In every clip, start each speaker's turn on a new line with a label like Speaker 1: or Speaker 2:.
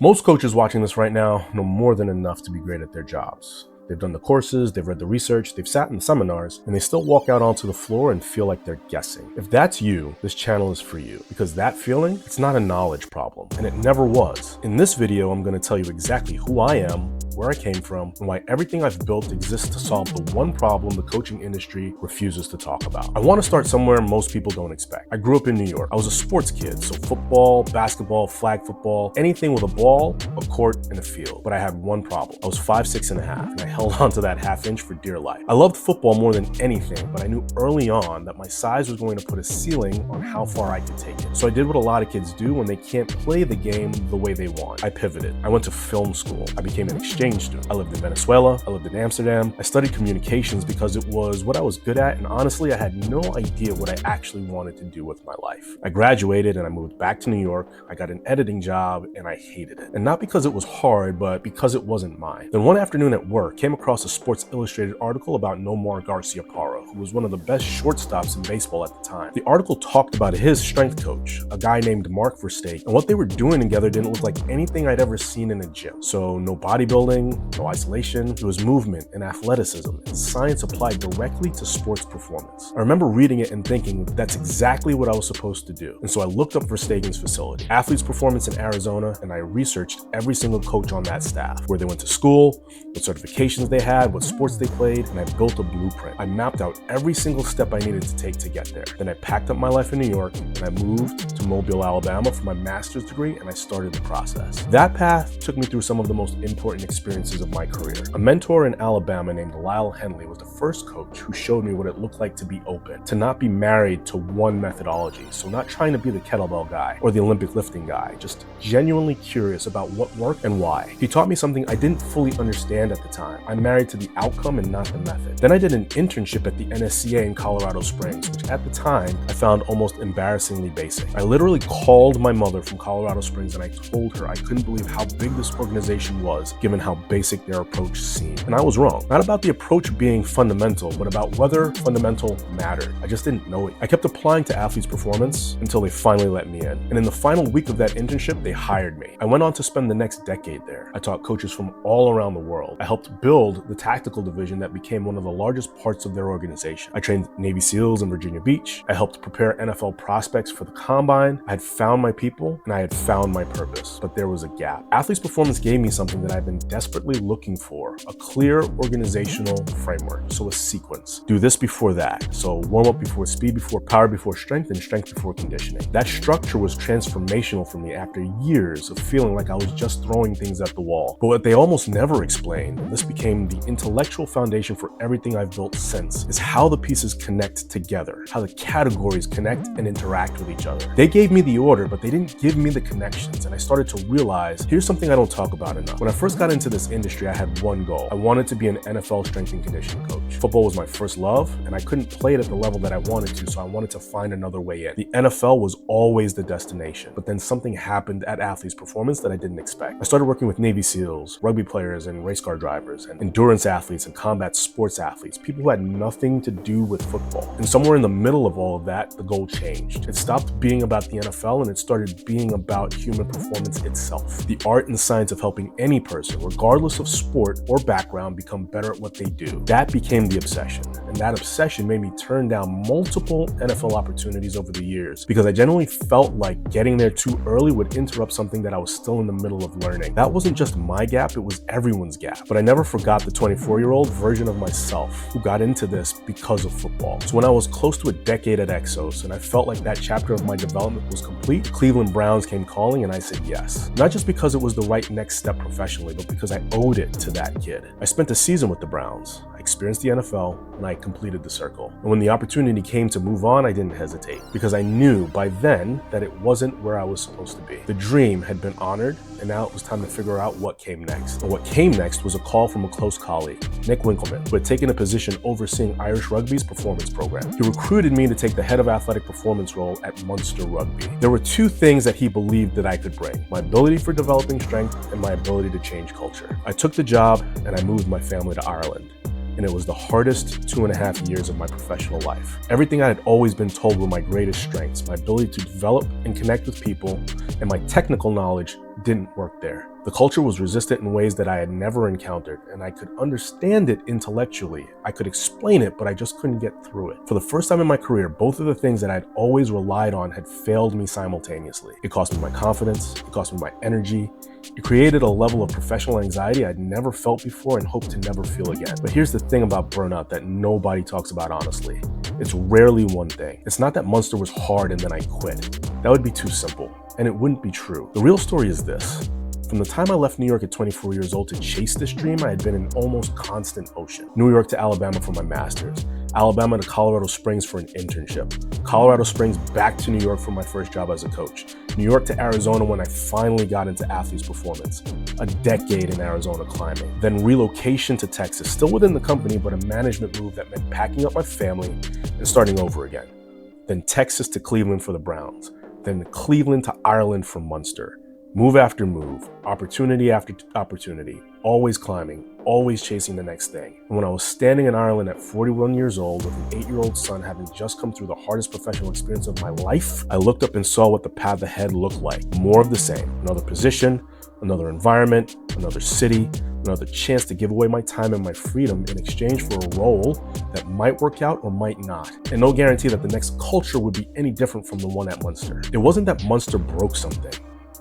Speaker 1: Most coaches watching this right now know more than enough to be great at their jobs. They've done the courses, they've read the research, they've sat in the seminars, and they still walk out onto the floor and feel like they're guessing. If that's you, this channel is for you, because that feeling, it's not a knowledge problem, and it never was. In this video, I'm going to tell you exactly who I am, where I came from, and why everything I've built exists to solve the one problem the coaching industry refuses to talk about. I want to start somewhere most people don't expect. I grew up in New York. I was a sports kid, so football, basketball, flag football, anything with a ball, a court, and a field. But I had one problem. I was 5'6" and a half, and I held onto that half inch for dear life. I loved football more than anything, but I knew early on that my size was going to put a ceiling on how far I could take it. So I did what a lot of kids do when they can't play the game the way they want. I pivoted. I went to film school. I became an exchange student. I lived in Venezuela. I lived in Amsterdam. I studied communications because it was what I was good at, and honestly, I had no idea what I actually wanted to do with my life. I graduated and I moved back to New York. I got an editing job and I hated it. And not because it was hard, but because it wasn't mine. Then one afternoon at work, came across a Sports Illustrated article about Nomar Garciaparra, who was one of the best shortstops in baseball at the time. The article talked about his strength coach, a guy named Mark Verstegen, and what they were doing together didn't look like anything I'd ever seen in a gym. So no bodybuilding, no isolation, it was movement and athleticism and science applied directly to sports performance. I remember reading it and thinking that's exactly what I was supposed to do. And so I looked up Verstegen's facility, Athletes Performance in Arizona, and I researched every single coach on that staff, where they went to school, what certifications they had, what sports they played, and I built a blueprint. I mapped out every single step I needed to take to get there. Then I packed up my life in New York and I moved to Mobile, Alabama for my master's degree, and I started the process. That path took me through some of the most important experiences of my career. A mentor in Alabama named Lyle Henley was the first coach who showed me what it looked like to be open, to not be married to one methodology, so not trying to be the kettlebell guy or the Olympic lifting guy, just genuinely curious about what worked and why. He taught me something I didn't fully understand at the time. I'm married to the outcome and not the method. Then I did an internship at the NSCA in Colorado Springs, which at the time I found almost embarrassingly basic. I literally called my mother from Colorado Springs and I told her I couldn't believe how big this organization was, given how basic their approach seemed. And I was wrong. Not about the approach being fundamental, but about whether fundamental mattered. I just didn't know it. I kept applying to Athletes Performance until they finally let me in. And in the final week of that internship, they hired me. I went on to spend the next decade there. I taught coaches from all around the world. I helped build the tactical division that became one of the largest parts of their organization. I trained Navy SEALs in Virginia Beach. I helped prepare NFL prospects for the combine. I had found my people and I had found my purpose, but there was a gap. Athletes Performance gave me something that I've been desperately looking for, a clear organizational framework. So a sequence. Do this before that. So warm up before speed, before power, before strength, and strength before conditioning. That structure was transformational for me after years of feeling like I was just throwing things at the wall. But what they almost never explained, and this became the intellectual foundation for everything I've built since, is how the pieces connect together, how the categories connect and interact with each other. They gave me the order, but they didn't give me the connections, and I started to realize, here's something I don't talk about enough. When I first got into this industry, I had one goal. I wanted to be an NFL strength and conditioning coach. Football was my first love, and I couldn't play it at the level that I wanted to, so I wanted to find another way in. The NFL was always the destination, but then something happened at Athletes Performance that I didn't expect. I started working with Navy SEALs, rugby players and race car drivers, and endurance athletes and combat sports athletes, people who had nothing to do with football. And somewhere in the middle of all of that, the goal changed. It stopped being about the NFL and it started being about human performance itself. The art and science of helping any person, regardless of sport or background, become better at what they do. That became the obsession. And that obsession made me turn down multiple NFL opportunities over the years because I genuinely felt like getting there too early would interrupt something that I was still in the middle of learning. That wasn't just my gap, it was everyone's gap. But I never forgot the 24-year-old version of myself who got into this because of football. So when I was close to a decade at EXOS and I felt like that chapter of my development was complete, the Cleveland Browns came calling and I said yes. Not just because it was the right next step professionally, but because I owed it to that kid. I spent a season with the Browns. I experienced the NFL and I completed the circle. And when the opportunity came to move on, I didn't hesitate because I knew by then that it wasn't where I was supposed to be. The dream had been honored and now it was time to figure out what came next. And what came next was a call from a close colleague, Nick Winkleman, who had taken a position overseeing Irish Rugby's performance program. He recruited me to take the head of athletic performance role at Munster Rugby. There were two things that he believed that I could bring: my ability for developing strength and my ability to change culture. I took the job and I moved my family to Ireland. And it was the hardest 2.5 years of my professional life. Everything I had always been told were my greatest strengths, my ability to develop and connect with people, and my technical knowledge didn't work there. The culture was resistant in ways that I had never encountered, and I could understand it intellectually. I could explain it, but I just couldn't get through it. For the first time in my career, both of the things that I'd always relied on had failed me simultaneously. It cost me my confidence, it cost me my energy, it created a level of professional anxiety I'd never felt before and hope to never feel again. But here's the thing about burnout that nobody talks about honestly. It's rarely one thing. It's not that Munster was hard and then I quit. That would be too simple, and it wouldn't be true. The real story is this. From the time I left New York at 24 years old to chase this dream, I had been in almost constant motion. New York to Alabama for my master's, Alabama to Colorado Springs for an internship, Colorado Springs back to New York for my first job as a coach, New York to Arizona when I finally got into athletes performance, a decade in Arizona climbing, then relocation to Texas, still within the company, but a management move that meant packing up my family and starting over again, then Texas to Cleveland for the Browns, then Cleveland to Ireland for Munster. Move after move, opportunity after opportunity, always climbing, always chasing the next thing. And when I was standing in Ireland at 41 years old with an 8-year-old son having just come through the hardest professional experience of my life, I looked up and saw what the path ahead looked like. More of the same. Another position, another environment, another city, another chance to give away my time and my freedom in exchange for a role that might work out or might not. And no guarantee that the next culture would be any different from the one at Munster. It wasn't that Munster broke something.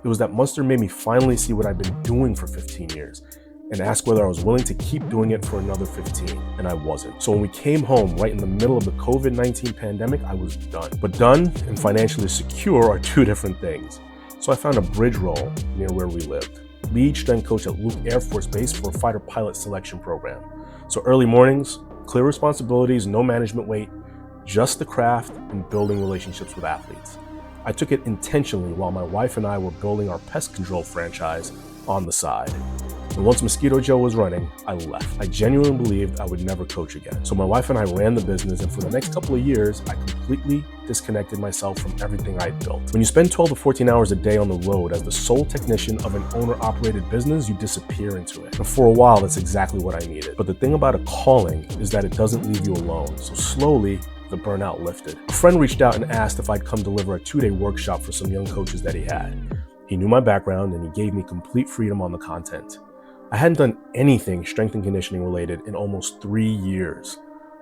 Speaker 1: It was that Munster made me finally see what I'd been doing for 15 years and ask whether I was willing to keep doing it for another 15, and I wasn't. So when we came home right in the middle of the COVID-19 pandemic, I was done. But done and financially secure are two different things. So I found a bridge role near where we lived. Lead strength coach at Luke Air Force Base for a fighter pilot selection program. So early mornings, clear responsibilities, no management weight, just the craft and building relationships with athletes. I took it intentionally while my wife and I were building our pest control franchise on the side. And once Mosquito Joe was running, I left. I genuinely believed I would never coach again. So my wife and I ran the business, and for the next couple of years, I completely disconnected myself from everything I'd built. When you spend 12 to 14 hours a day on the road as the sole technician of an owner-operated business, you disappear into it. And for a while, that's exactly what I needed. But the thing about a calling is that it doesn't leave you alone. So slowly, the burnout lifted. A friend reached out and asked if I'd come deliver a 2-day workshop for some young coaches that he had. He knew my background and he gave me complete freedom on the content. I hadn't done anything strength and conditioning related in almost 3 years.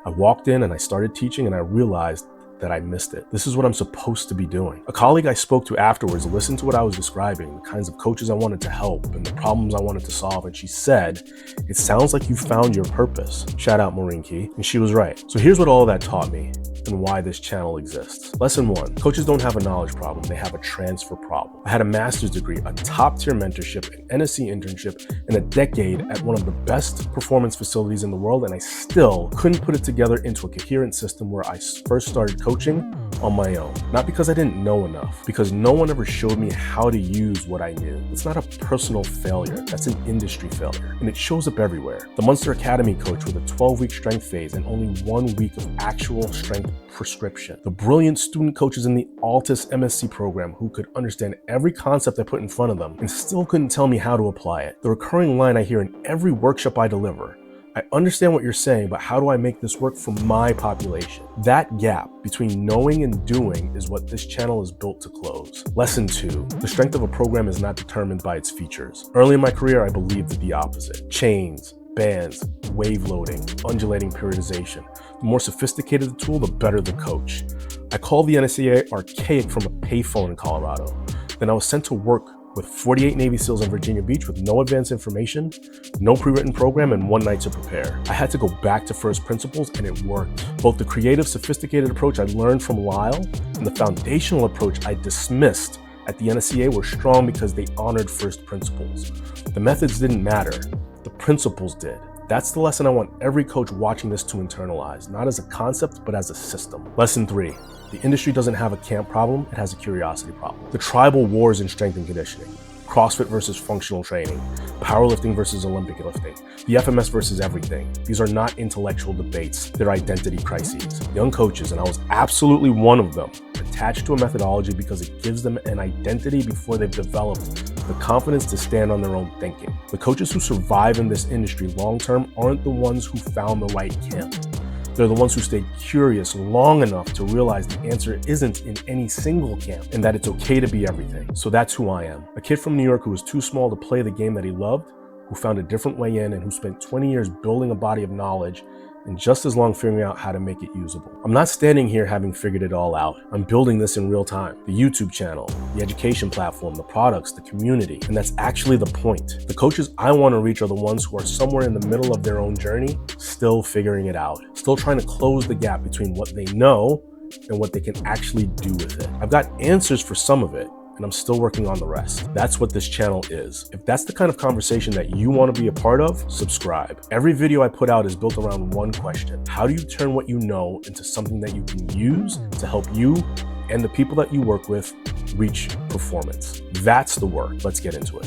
Speaker 1: I walked in and I started teaching and I realized that I missed it. This is what I'm supposed to be doing. A colleague I spoke to afterwards listened to what I was describing, the kinds of coaches I wanted to help and the problems I wanted to solve, and she said, "It sounds like you found your purpose." Shout out Maureen Key. And she was right. So here's what all of that taught me and why this channel exists. Lesson 1, coaches don't have a knowledge problem, they have a transfer problem. I had a master's degree, a top-tier mentorship, an NSC internship, and a decade at one of the best performance facilities in the world, and I still couldn't put it together into a coherent system where I first started coaching on my own. Not because I didn't know enough, because no one ever showed me how to use what I knew. It's not a personal failure, that's an industry failure, and it shows up everywhere. The Munster Academy coach with a 12-week strength phase and only 1 week of actual strength prescription. The brilliant student coaches in the Altus MSc program who could understand every concept I put in front of them and still couldn't tell me how to apply it. The recurring line I hear in every workshop I deliver: I understand what you're saying, but how do I make this work for my population? That gap between knowing and doing is what this channel is built to close. Lesson 2, the strength of a program is not determined by its features. Early in my career, I believed the opposite. Chains, bands, wave loading, undulating periodization. The more sophisticated the tool, the better the coach. I called the NSCA archaic from a payphone in Colorado. Then I was sent to work with 48 Navy SEALs in Virginia Beach with no advanced information, no pre-written program, and 1 night to prepare. I had to go back to first principles, and it worked. Both the creative, sophisticated approach I learned from Lyle and the foundational approach I dismissed at the NSCA were strong because they honored first principles. The methods didn't matter, the principles did. That's the lesson I want every coach watching this to internalize, not as a concept, but as a system. Lesson 3, the industry doesn't have a camp problem, it has a curiosity problem. The tribal wars in strength and conditioning, CrossFit versus functional training, powerlifting versus Olympic lifting, the FMS versus everything. These are not intellectual debates, they're identity crises. Young coaches, and I was absolutely one of them, attached to a methodology because it gives them an identity before they've developed the confidence to stand on their own thinking. The coaches who survive in this industry long-term aren't the ones who found the right camp. They're the ones who stay curious long enough to realize the answer isn't in any single camp and that it's okay to be everything. So that's who I am. A kid from New York who was too small to play the game that he loved, who found a different way in, and who spent 20 years building a body of knowledge and just as long figuring out how to make it usable. I'm not standing here having figured it all out. I'm building this in real time. The YouTube channel, the education platform, the products, the community, and that's actually the point. The coaches I want to reach are the ones who are somewhere in the middle of their own journey, still figuring it out, still trying to close the gap between what they know and what they can actually do with it. I've got answers for some of it, and I'm still working on the rest. That's what this channel is. If that's the kind of conversation that you want to be a part of, subscribe. Every video I put out is built around one question. How do you turn what you know into something that you can use to help you and the people that you work with reach performance? That's the work. Let's get into it.